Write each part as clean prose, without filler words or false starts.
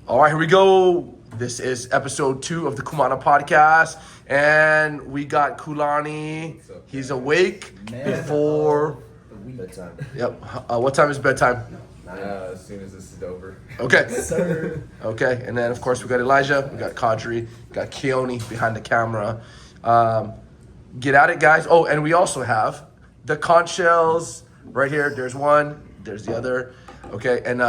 All right, here we go. This is episode 2 of the Kūlani podcast, and we got Kūlani. He's awake before bedtime. Yep. What time is bedtime? As soon as this is over. Okay. Sir. Okay, and then of course we got Elijah, we got Qadry, we got Keone behind the camera. Get at it, guys. Oh, and we also have the conch shells right here. There's one, there's the other. Okay, and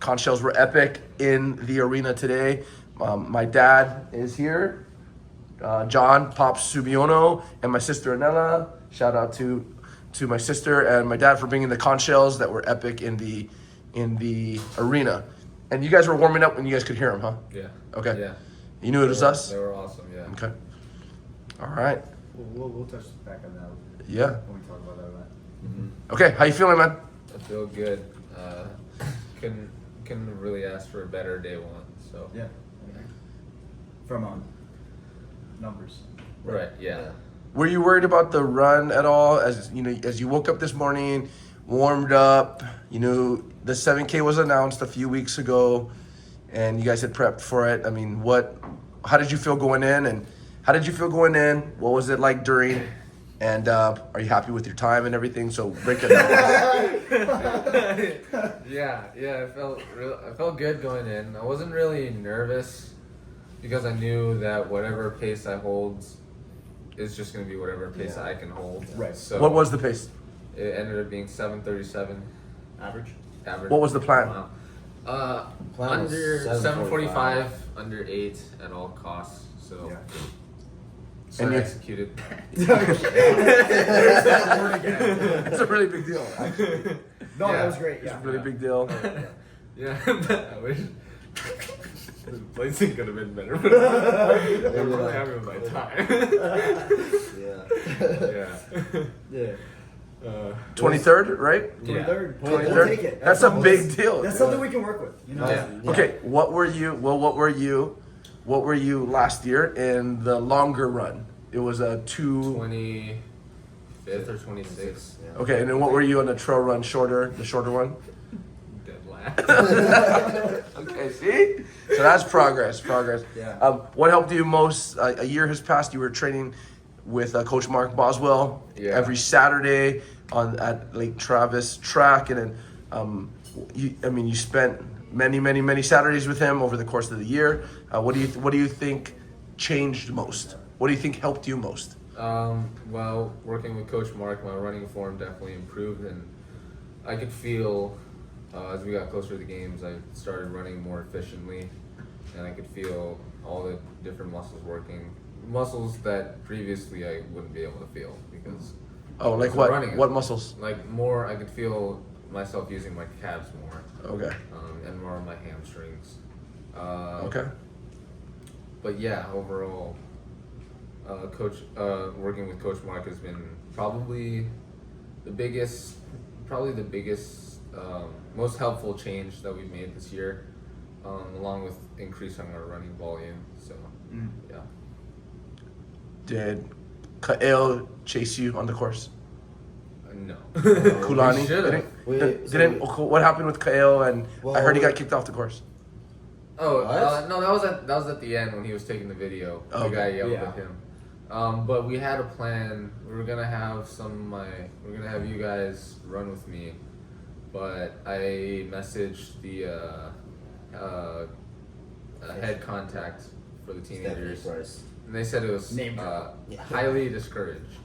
conch shells were epic in the arena today. My dad is here, John Pops Subiono, and my sister Anella. Shout out to my sister and my dad for bringing the conch shells that were epic in the arena. And you guys were warming up when you guys could hear them, huh? Yeah. Okay. Yeah. You knew it was us? They were awesome, yeah. Okay. All right. We'll touch back on that Yeah. when we talk about that event. Mm-hmm. Okay, how you feeling, man? I feel good. Couldn't really ask for a better day one, so. Yeah. From numbers. Right, yeah. Were you worried about the run at all? As you woke up this morning, warmed up, the 7K was announced a few weeks ago, and you guys had prepped for it. I mean, how did you feel going in, and how did you feel going in? What was it like during? And are you happy with your time and everything? So break it down. Yeah. I felt good going in. I wasn't really nervous because I knew that whatever pace I hold is just going to be whatever pace I can hold. Right. So What was the pace? It ended up being 7:37 Average. What was the plan? Wow. Plan was Under 7:45. 7:45, under 8 at all costs. So. Yeah. So And I you- executed. It's a really big deal, actually. No, Yeah. that was great. It's Yeah. a really big deal. Yeah, I wish the placing could have been better, but I'm really happy with my time. Yeah. 23rd, right? 23rd. Yeah. We'll 23rd? take it. That's a big deal. That's something we can work with. Yeah. Okay, what were you last year in the longer run? It was a 25th or 26th. Okay, and then what were you on the trail run the shorter one? Dead last. Okay, see? So that's progress. Yeah. What helped you most? A year has passed. You were training with Coach Mark Boswell every Saturday at Lake Travis track, and then you spent many Saturdays with him over the course of the year. What do you think changed most? What do you think helped you most? Well, working with Coach Mark, my running form definitely improved, and I could feel as we got closer to the games, I started running more efficiently, and I could feel all the different muscles working. Muscles that previously I wouldn't be able to feel because Like what? Running. What muscles? Like more, I could feel myself using my calves more, Okay. and more on my hamstrings. Okay. But yeah, overall, working with Coach Mark has been probably the biggest, most helpful change that we've made this year, along with increasing our running volume. So, yeah. Did Kael chase you on the course? No. Kūlani We should've. didn't. What happened with Kael? And I heard he Well, got kicked off the course. Oh What? no, that was at the end when he was taking the video. Okay. The guy yelled Yeah. at him. But we had a plan. We were gonna have you guys run with me, but I messaged the head contact for the teenagers, and they said it was Name highly discouraged.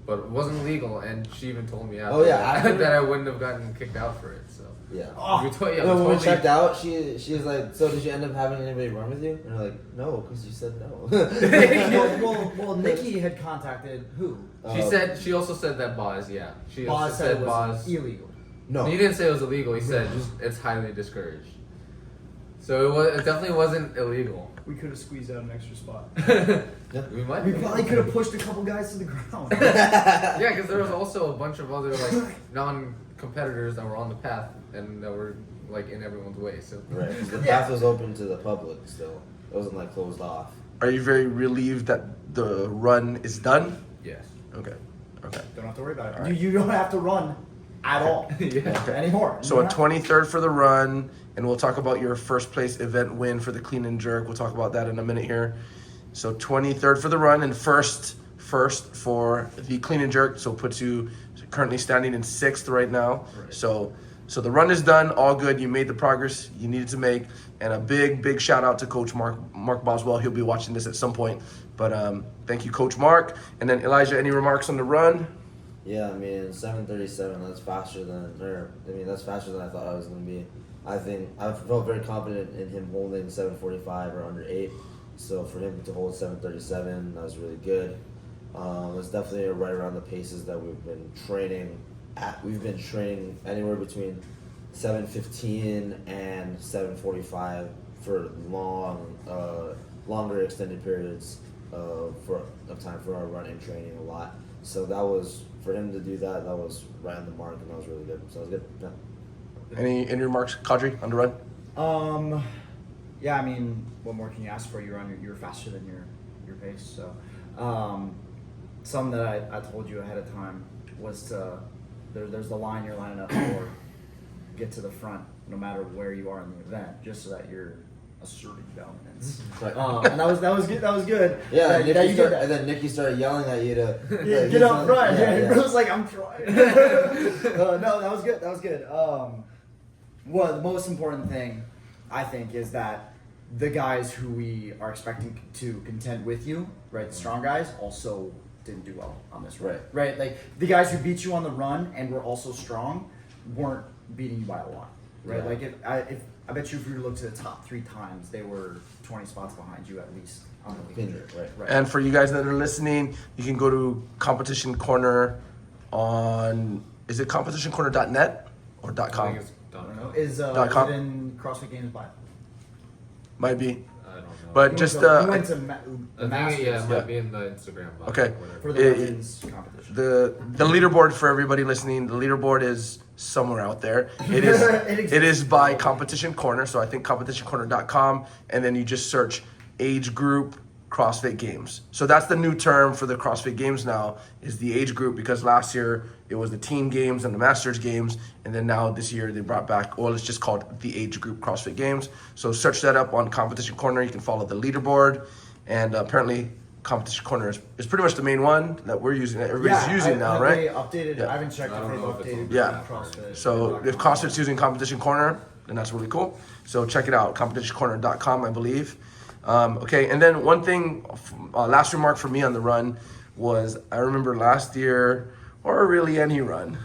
But it wasn't legal, and she even told me Oh, yeah, after? that I wouldn't have gotten kicked out for it. So Yeah. we Oh, yeah, No, we when we totally- checked out, she was like, "So did you end up having anybody run with you?" And we're like, "No, because you said no." well, Nikki had contacted who? She also said that Boz, yeah. She Boz also said it was Boz. illegal. No. He didn't say it was illegal. He said it's highly discouraged. So it definitely wasn't illegal. We could have squeezed out an extra spot. We might. We probably could have pushed a couple guys to the ground. Yeah, because there was also a bunch of other non-competitors that were on the path and that were in everyone's way. So Right. The path was open to the public still. It wasn't closed off. Are you very relieved that the run is done? yes. Okay. Don't have to worry about it. All right. You don't have to run at all anymore. So a 23rd for the run, and we'll talk about your first place event win for the clean and jerk. We'll talk about that in a minute here. So 23rd for the run and first for the clean and jerk. So puts you currently standing in 6th right now. Right. So the run is done, all good. You made the progress you needed to make, and a big shout out to Coach Mark Boswell. He'll be watching this at some point. But thank you, Coach Mark. And then Elijah, any remarks on the run? Yeah, I mean 7:37. That's faster than I thought I was gonna be. I think I felt very confident in him holding 7:45 or under 8. So for him to hold 7:37, that was really good. It's definitely right around the paces that we've been training at. We've been training anywhere between 7:15 and 7:45 for longer extended periods of time for our running training a lot. So that was, for him to do that, that was right on the mark, and that was really good. So it was good. Yeah. Any remarks, Qadry, on the run? Yeah, I mean, what more can you ask for? You're faster than your pace. So, something that I told you ahead of time was to there's the line you're lining up for. Get to the front, no matter where you are in the event, just so that you're asserting dominance. Right. And that was good. That was good. Yeah, that, and that you did that. and then Nikki started yelling at you to Get up front. Yeah, It yeah. was like, I'm trying. No, that was good. That was good. Well, the most important thing, I think, is that the guys who we are expecting to contend with you, right, the strong guys, also didn't do well on this run. Right? Like, the guys who beat you on the run and were also strong weren't beating you by a lot. Right? Yeah. Like, if I bet you if you were to look to the top 3 times, they were 20 spots behind you at least on the league. Right. And for you guys that are listening, you can go to Competition Corner on, is it competitioncorner.net or I .com? think it's I don't know. done. Is .com? it in CrossFit Games bio? Might be. I don't know. But We just went to, uh, we went to I think Masters it might be in the Instagram box. Okay. Whatever. for the It- women's competition. the leaderboard for everybody listening. The leaderboard is somewhere out there. It is exists. it is by Competition Corner. So I think competitioncorner.com, and then you just search age group CrossFit Games. So that's the new term for the CrossFit Games now, is the age group, because last year it was the teen games and the Masters games, and then now this year they brought back, well, it's just called the age group CrossFit Games. So search that up on Competition Corner. You can follow the leaderboard, and apparently Competition Corner is pretty much the main one that we're using, that everybody's using now, have right? They updated. Yeah. I haven't checked I if don't they've know if it's updated. on Yeah. CrossFit. So if CrossFit's using Competition Corner, then that's really cool. So check it out, competitioncorner.com, I believe. Okay, and then one thing, last remark for me on the run was, I remember last year, or really any run,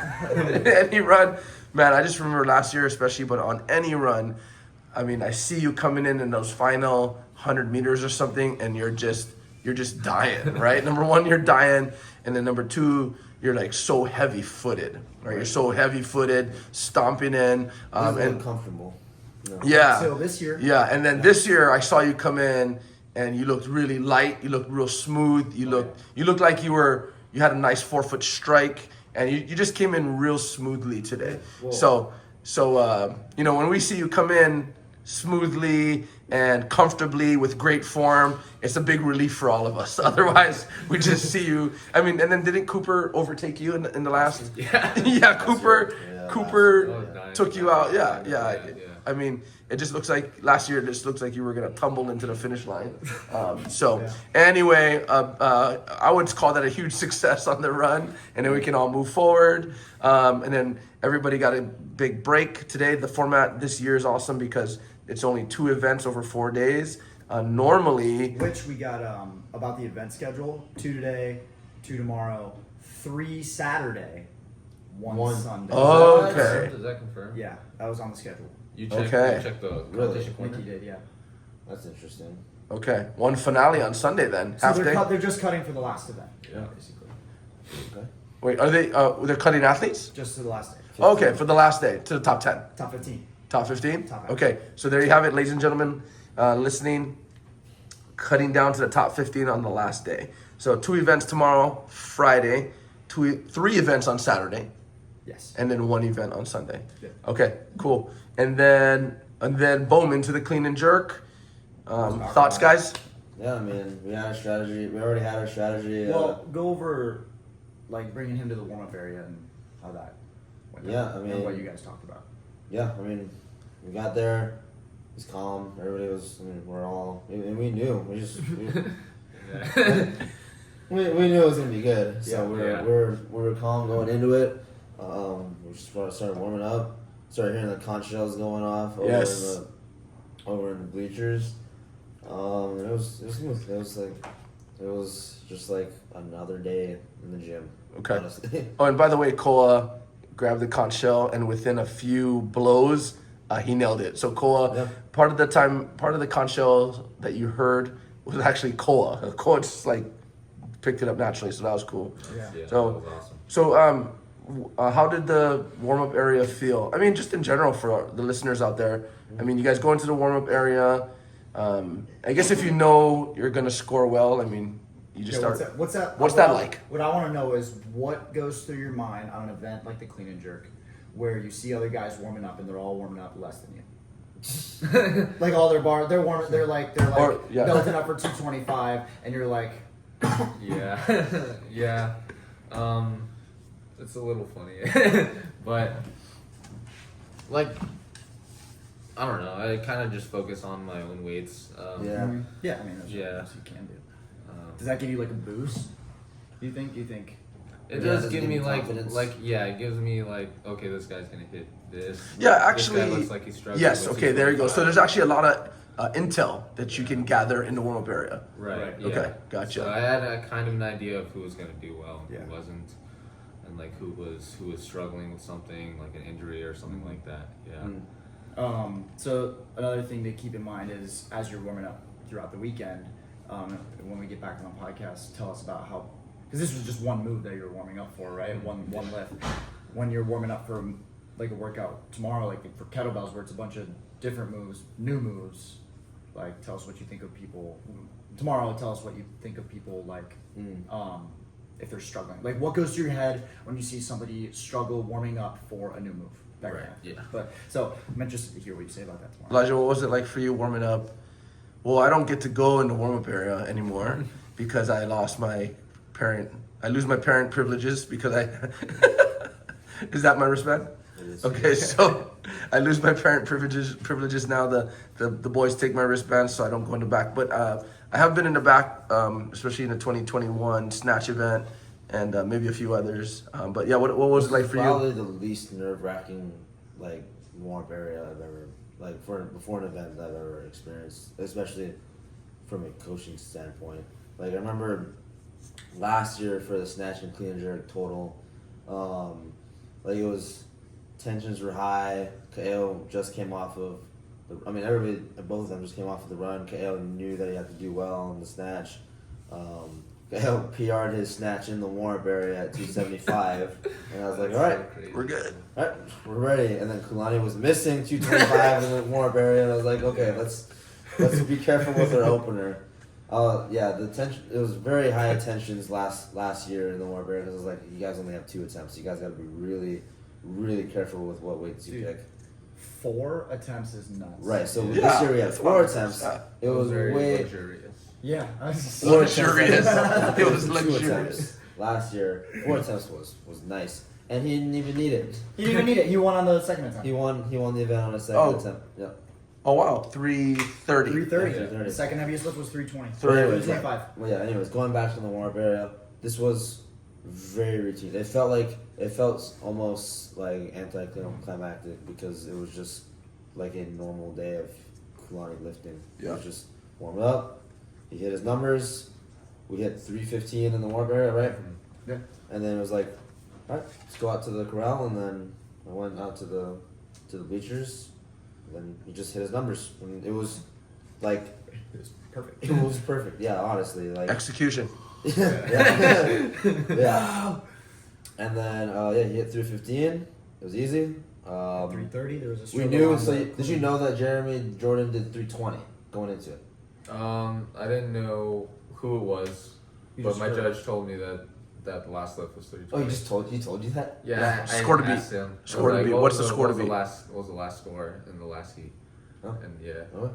any run, man, I just remember last year especially, but on any run, I mean, I see you coming in those final 100 meters or something, and you're just dying, right? Number one, you're dying, and then number two, you're like so heavy-footed, right? You're so heavy-footed, stomping in, It's and uncomfortable. No. yeah. Until this year. Yeah, and then this year I saw you come in and you looked really light. You looked real smooth. You looked like you had a nice 4-foot strike, and you just came in real smoothly today. Whoa. So you know, when we see you come in smoothly and comfortably with great form, it's a big relief for all of us. Otherwise, we just see you. I mean, and then didn't Cooper overtake you in the last? Yeah. Yeah, Cooper. Yeah, Cooper I was dying took for you that. out. Yeah. Yeah. I mean, it just looks like last year. It just looks like you were gonna tumble into the finish line. Anyway, I would call that a huge success on the run, and then we can all move forward. And then everybody got a big break today. The format this year is awesome because it's only 2 events over 4 days. Normally, Which we got about the event schedule: 2 today, 2 tomorrow, 3 Saturday, 1 Sunday. Oh, okay. Does that confirm? Yeah, that was on the schedule. You checked, Okay. you checked the Really? competition corner? Nikki did, yeah. That's interesting. okay, 1 finale on Sunday then. So Half they're, day. they're just cutting for the last event, Yeah. basically, Okay. Wait, are they? They're cutting athletes? just to the last day. Okay, for the last day to the top 10. Top 15. Top 15? Top 15. Okay, so there you have it, ladies and gentlemen, listening, cutting down to the top 15 on the last day. So 2 events tomorrow, Friday, 3 events on Saturday, Yes. and then 1 event on Sunday. Yeah. Okay, cool. And then boom, into the clean and jerk. Thoughts, guys? Yeah, I mean, we had a strategy. We already had our strategy. Well, go over, like, bringing him to the warm-up area and how that Yeah, I and mean- what you guys talked about. Yeah, I mean, we got there. It was calm. Everybody was. I mean, we're all. And we knew. We just. We knew it was gonna be good. So Yeah. we were calm going into it. We just started warming up. Started hearing the conch shells going off over in the bleachers. It was smooth. It was just like another day in the gym. Okay. Honestly. Oh, and by the way, Koa grabbed the conch shell, and within a few blows, he nailed it. So Koa, Yep. part of the conch shell that you heard was actually Koa. Koa just like picked it up naturally, so that was cool. Yeah. Yeah, So- that was awesome. So, how did the warm-up area feel? I mean, just in general for the listeners out there. I mean, you guys go into the warm-up area. I guess if you know you're gonna score well, I mean, you just Yeah, start. What's that? What's that like? What I want to know is what goes through your mind on an event like the clean and jerk, where you see other guys warming up and they're all warming up less than you. Like all their bar, they're warming. They're like yeah. belting up for 225, and you're like, Yeah, yeah. It's a little funny, but like, I don't know. I kind of just focus on my own weights. Yeah. yeah. I mean, that's Yeah. what you can do. Does that give you like a boost? Do you think? It Yeah, does does it give give me you like confidence? it gives me like, okay, this guy's gonna hit this. Yeah, This actually. guy looks like he's struggling Yes. with Okay. There you go. So 225. there's actually a lot of intel that you can gather in the warm-up area. Right. Yeah. Okay, gotcha. So I had a kind of an idea of who was gonna do well and Yeah. who wasn't, and like who was struggling with something like an injury or something like that. Yeah. Mm. So another thing to keep in mind is as you're warming up throughout the weekend, when we get back on the podcast, tell us about how, because this was just one move that you're warming up for, right? One lift. When you're warming up for like a workout tomorrow, like for kettlebells, where it's a bunch of different moves, new moves. Like, tell us what you think of people tomorrow. Tell us what you think of people like, if they're struggling. Like, what goes through your head when you see somebody struggle warming up for a new move? That Right, kind of- yeah. But so I'm interested to hear what you say about that tomorrow. Elijah, what was it like for you warming up? Well, I don't get to go in the warm-up area anymore because I lost my parent. I lose my parent privileges because I. Is that my wristband? It is. Okay, so I lose my parent privileges now. The boys take my wristband, so I don't go in the back. But I have been in the back, especially in the 2021 snatch event, and maybe a few others. But yeah, what was it like for you? Probably the least nerve-wracking like warm-up area I've ever before an event that I've ever experienced, especially from a coaching standpoint. Like I remember last year for the snatch and clean and jerk total, like it was tensions were high. Kaeo just came off of everybody, both of them just came off of the run. Kaeo knew that he had to do well on the snatch. Kaeo PR'd his snatch in the warm-up area at 275, and I was like, all right. We're good. All right, we're ready. And then Kūlani was missing 225 in the warm-up area, and I was like, okay, let's be careful with our opener. Yeah, the tension. It was very high tensions last year in the warm-up area because I was like, you guys only have 2 attempts. You guys got to be really, really careful with what weights you Dude. pick. 4 attempts is nuts. Right. So Yeah, this year we had that's 4 fine. attempts. Yeah. It was very way luxurious. Yeah. Luxurious. It was 2 luxurious. attempts. Last year, 4 attempts was nice, and he didn't even need it. He didn't even need it. He won on the second attempt. He won the event on a second Oh. attempt. Yep. Oh wow, 330. 330. Yeah, 330. The second heaviest lift was 320. Three- Anyways, 325. Well, yeah. Anyways, going back to the warm-up area, this was very routine. It felt almost like anticlimactic because it was just like a normal day of Kūlani lifting. It Yeah. was just warm up. He hit his numbers. We hit 315 in the warm-up area, right? Yeah. And then it was like, all right, let's go out to the corral. And then I went out to the bleachers. And then he just hit his numbers, and it was like It was perfect. it was perfect. Yeah, honestly, like Execution. yeah. Yeah. And then he hit 315. It was easy. 330. There was a We struggle knew. on So the- did you know that Jeremy Jordan did 320 going into it? I didn't know who it was, You but just my heard judge told me that the last lift was 320. Oh, he told you that? Yeah, I Score to beat. asked him. Score to Like, beat. what What's was the score to what was beat? What was the last score in the last heat? Oh. And yeah, Oh.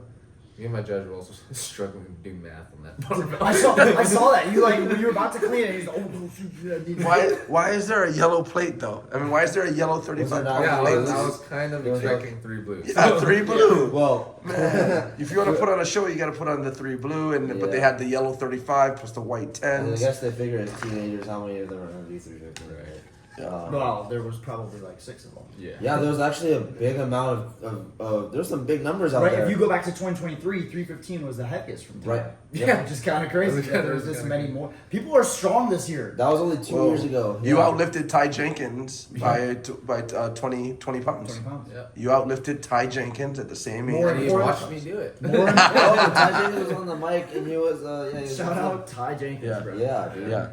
Me and my judge were also struggling to do math on that barbell. I saw that. You like when you were about to clean it. He's like, oh shoot. Why is there a yellow plate though? I mean, why is there a yellow 35 not- pound Yeah, plate? I was kind of expecting 3 blues. Yeah, 3 blue. Well, Man, if you want to put on a show, you got to put on the 3 blue, and but they had the yellow 35 plus the white and I 10s. guess they figure as teenagers how many of them are going to do 350, right? Yeah. Well, there was probably like 6 of them. Yeah, there was actually a big amount of there's some big numbers out Right. there. If you go back to 2023, 315 was the heaviest from today. Right. Yeah, which is kind of crazy. Yeah, that there's this many more. People are strong this year. That was only 2 years ago. You Yeah. outlifted Ty Jenkins by 20 pounds. 20 pounds. Yeah. You outlifted Ty Jenkins at the same age. More And he important- watched me do it. More Oh, Ty Jenkins was on the mic and he was he was Shout out Ty Jenkins, Yeah. bro. Yeah, dude. Yeah.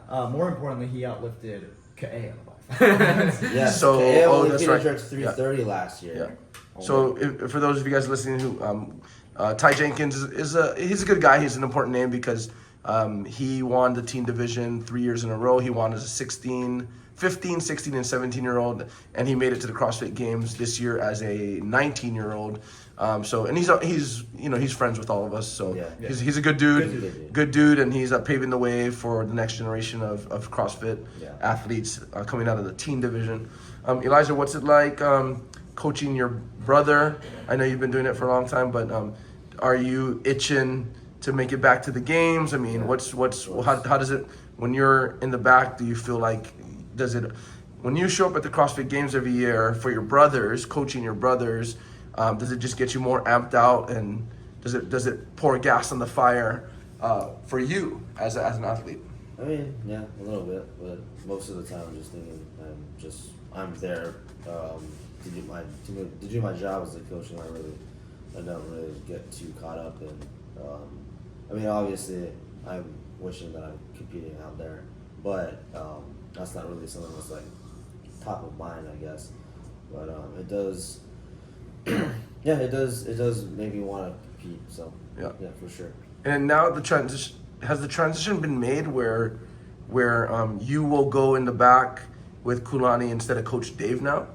Yeah. More importantly, he outlifted Ka'e. Yeah. So, KO oh, only that's clean and right. jerked 330 last year. Yeah. So, for those of you guys listening who, Ty Jenkins he's a good guy. He's an important name because he won the teen division 3 years in a row. He won as a 15, 16, and 17-year-old, and he made it to the CrossFit Games this year as a 19-year-old. And he's friends with all of us. So Yeah. he's a good dude, and he's paving the way for the next generation of CrossFit athletes coming out of the teen division. Elijah, what's it like coaching your brother? I know you've been doing it for a long time, but are you itching to make it back to the games? I mean, how does it, when you're in the back, do you feel like, when you show up at the CrossFit Games every year for your brothers, coaching your brothers, does it just get you more amped out, and does it pour gas on the fire for you as an athlete? I mean, yeah, a little bit, but most of the time I'm just thinking I'm there to do my job as a coach, and I don't really get too caught up in. I mean, obviously, I'm wishing that I'm competing out there, but that's not really something that's like top of mind, I guess. But it does. Yeah, it does make me want to compete. So yeah, for sure. And now the transition been made where you will go in the back with Kūlani instead of Coach Dave now?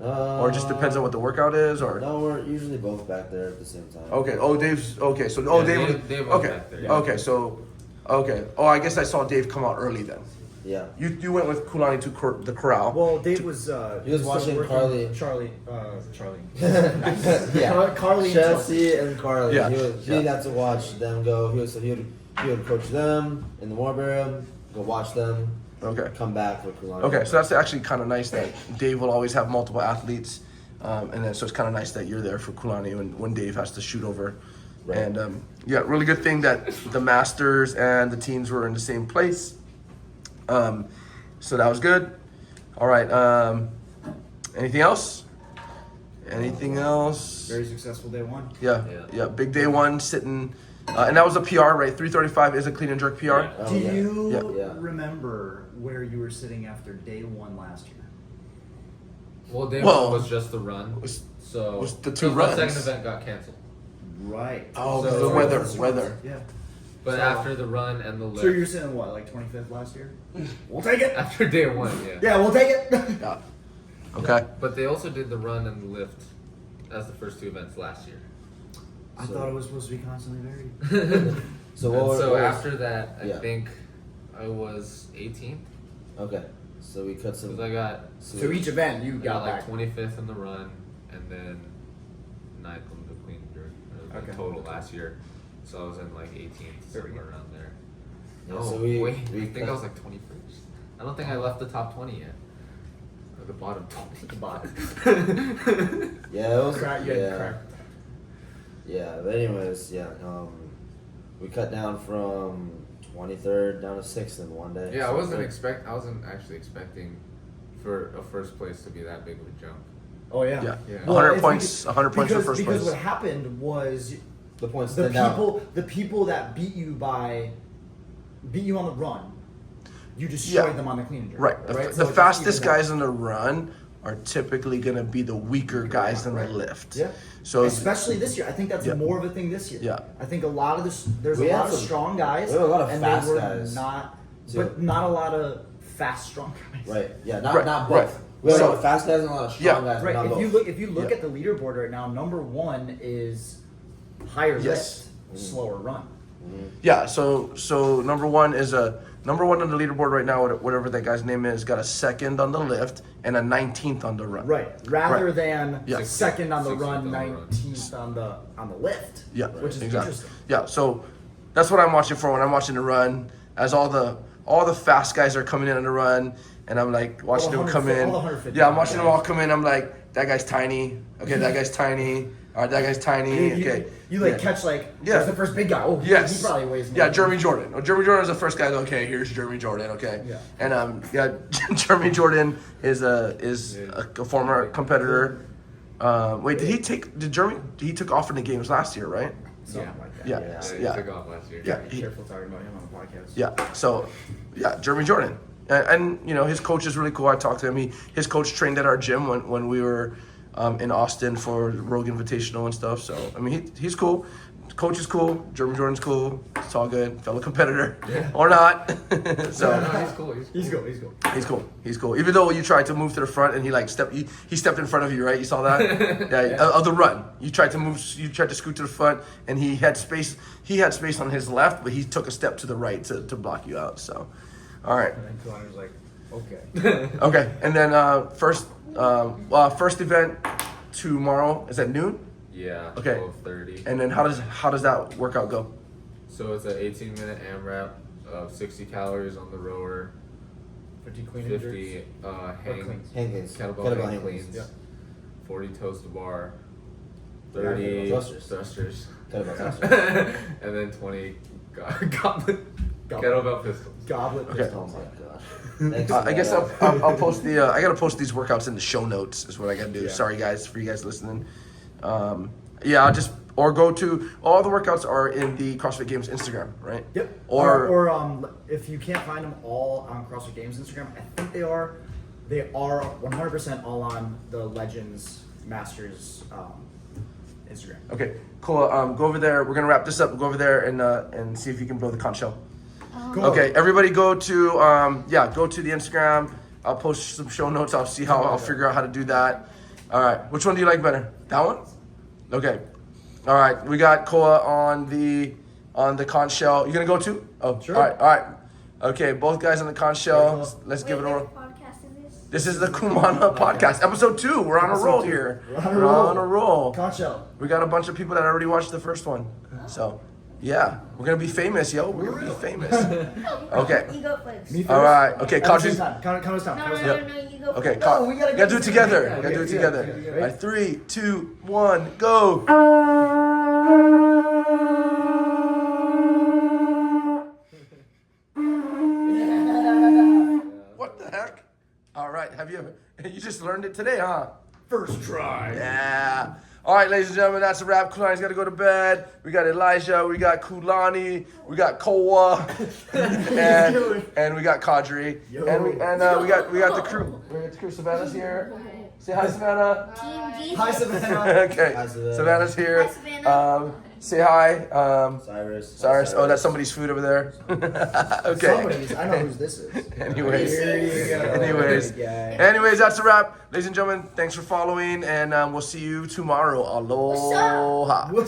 Or it just depends on what the workout is, or? No, we're usually both back there at the same time. Okay. Oh, Dave's okay. So Dave was okay. back there, yeah. Okay. So okay. Oh, I guess I saw Dave come out early then. Yeah. You went with Kūlani to the corral. Well, Dave was. He was watching working- Carly. Charlie. Yeah. Carly and Chelsea and Carly. Yeah. He got to watch them go. He would coach them in the warm room, go watch them, Okay. come back with Kūlani. Okay, so that's actually kind of nice that Dave will always have multiple athletes, and then so it's kind of nice that you're there for Kūlani when Dave has to shoot over. Right. And really good thing that the masters and the teens were in the same place. So that was good. All right. Anything else? Anything else? Very successful day one. Yeah. Big day one sitting, and that was a PR, right? 335 is a clean and jerk PR. Oh, Do yeah. you Yeah. remember where you were sitting after day one last year? Well, day Well, one was just the run. So was the two because runs. second event got canceled. Right. Oh, So- the weather. Yeah. But So- after the run and the lift, So you're sitting what, like 25th last year? We'll take it. after day one, yeah. Yeah, we'll take it. Yeah. Okay. But they also did the run and the lift as the first 2 events last year. I thought it was supposed to be constantly varied. So And what? so what was- after that, I Yeah. think I was 18th Okay. So we cut some. because I got So each event you got got like back. 25th in the run and then 9th on the clean and jerk. It was Okay. total last year. So I was in like 18th, There we somewhere go. around there. Yeah, No, so we wait, we I think I cut- was like 21st. I don't think I left the top 20 yet. Or the bottom 20. The bottom. Yeah, it was. Crack, you had Yeah. crack. Yeah, but anyways, yeah. We cut down from 23rd down to 6th in one day. Yeah, I So wasn't good. I wasn't actually expecting for a first place to be that big of a jump. Oh yeah. Yeah. Yeah. 100 it's points. 100 points for first because place. what happened was The points the stand out. people that beat you on the run, you destroyed Yeah. them on the clean and jerk. Right. The So the it fastest just evens out. guys in the run are typically going to be the weaker guys in the lift. Yeah. So especially this year, I think that's Yeah. more of a thing this year. Yeah. I think a lot of this, there's We a had lot of some- strong guys, we had a lot of and fast they were guys, not, too. but not a lot of fast strong guys. Right. Yeah. Not Right, not right. both. We have a So- lot of fast guys and a lot of strong Yeah. guys. but Right. not If both. you look Yeah. at the leaderboard right now, number one is higher Yes. lift, slower run. Yeah, so number one on the leaderboard right now, whatever that guy's name is, got a second on the lift and a 19th on the run. Right. Rather Right. than Yeah. second on the 16th run, on the run. 19th on the lift. Yeah, Which is exactly. interesting. Yeah, so that's what I'm watching for when I'm watching the run. As all the fast guys are coming in on the run, and I'm like watching them come in. all the 150 Yeah, I'm watching them all guys. come in. I'm like, that guy's tiny. Okay, that guy's tiny. All right, that guy's tiny. Okay. You like Yeah. catch like Yeah. there's the first big guy. Oh, Yes. he probably weighs more. Yeah, Jeremy Jordan. Oh, Jeremy Jordan is the first guy. Okay, here's Jeremy Jordan. Okay. Yeah. And Jeremy Jordan is a former competitor. Wait, did Jeremy? He took off in the games last year, right? Something like that. Yeah. Yeah, he took off last year. Yeah. Be careful talking about him on the podcast. Yeah. So, yeah, Jeremy Jordan, and you know his coach is really cool. I talked to him. His coach trained at our gym when we were in Austin for Rogue Invitational and stuff. So I mean he's cool. Coach is cool. Jeremy Jordan's cool. It's all good. Fellow competitor or not. So No, he's cool. He's cool. He's cool. he's cool. He's cool. Even though you tried to move to the front and he like he stepped in front of you, right? You saw that? Yeah. Of the run. You tried to scoot to the front and he had space. He had space on his left, but he took a step to the right to block you out. So, all right. And then Kūlani was like, okay. Okay. And then first event tomorrow is at noon. Yeah. Okay. 12:30. And then how does that workout go? So it's an 18-minute AMRAP of 60 calories on the rower, 50 clean and 50 jerks. hang, cleans. Hang cleans. kettlebell hang hang cleans, Yeah. 40 toes to bar, Yeah, 30 thrusters. thrusters, Kettlebell thrusters. and then 20 goblet Goblet. kettlebell pistols. Goblet Okay. pistol. Oh my god. Thanks I for guess that. I'll post the I gotta post these workouts in the show notes is what I gotta do. Yeah. Sorry guys for you guys listening. Yeah, I'll just or go to all the workouts are in the CrossFit Games Instagram, right? Yep. Or If you can't find them all on CrossFit Games Instagram, I think they are 100% all on the Legends Masters Instagram. okay, cool. Go over there. We're gonna wrap this up. Go over there and see if you can blow the conch shell. Cool. Okay, everybody go to go to the Instagram. I'll post some show notes. I'll see how I'll figure out how to do that. All right, which one do you like better? That one? Okay. All right, we got Koa on the conch shell. You gonna go too? Oh, Sure. All right. Okay, both guys on the conch shell. Cool. Let's give it a roll. What podcast is this? This is the Kumana podcast, episode 2. We're on a Episode roll 2. here. We're on a roll. roll. Conch shell. We got a bunch of people that already watched the first one. So, yeah, we're gonna be famous, yo. We're gonna be famous. Okay. You go first. Me first? All right. Okay, At the same Kadri's. time. Count us down. No, Count us no, down. no, you go Okay, first. Ka- we gotta gotta get do it this together. together. Gotta do it Okay, together. okay, All right, 3, 2, 1, go. What the heck? All right, you just learned it today, huh? First try. Yeah. All right, ladies and gentlemen, that's a wrap. Kūlani's got to go to bed. We got Elijah, we got Kūlani, we got Koa, and we got Qadry, Yo. and we got the crew. We got the crew. Savannah's here. Say hi, Savannah. Team Jesus. Hi, Savannah. Okay, Hi, Savannah. Savannah's here. Hi, Savannah. Say hi. Cyrus. Oh, that's somebody's food over there. Okay. Somebody's. I know whose this is. Anyways. Here you go. Anyways, Good guy. anyways, that's a wrap. Ladies and gentlemen, thanks for following, and we'll see you tomorrow. Aloha. What's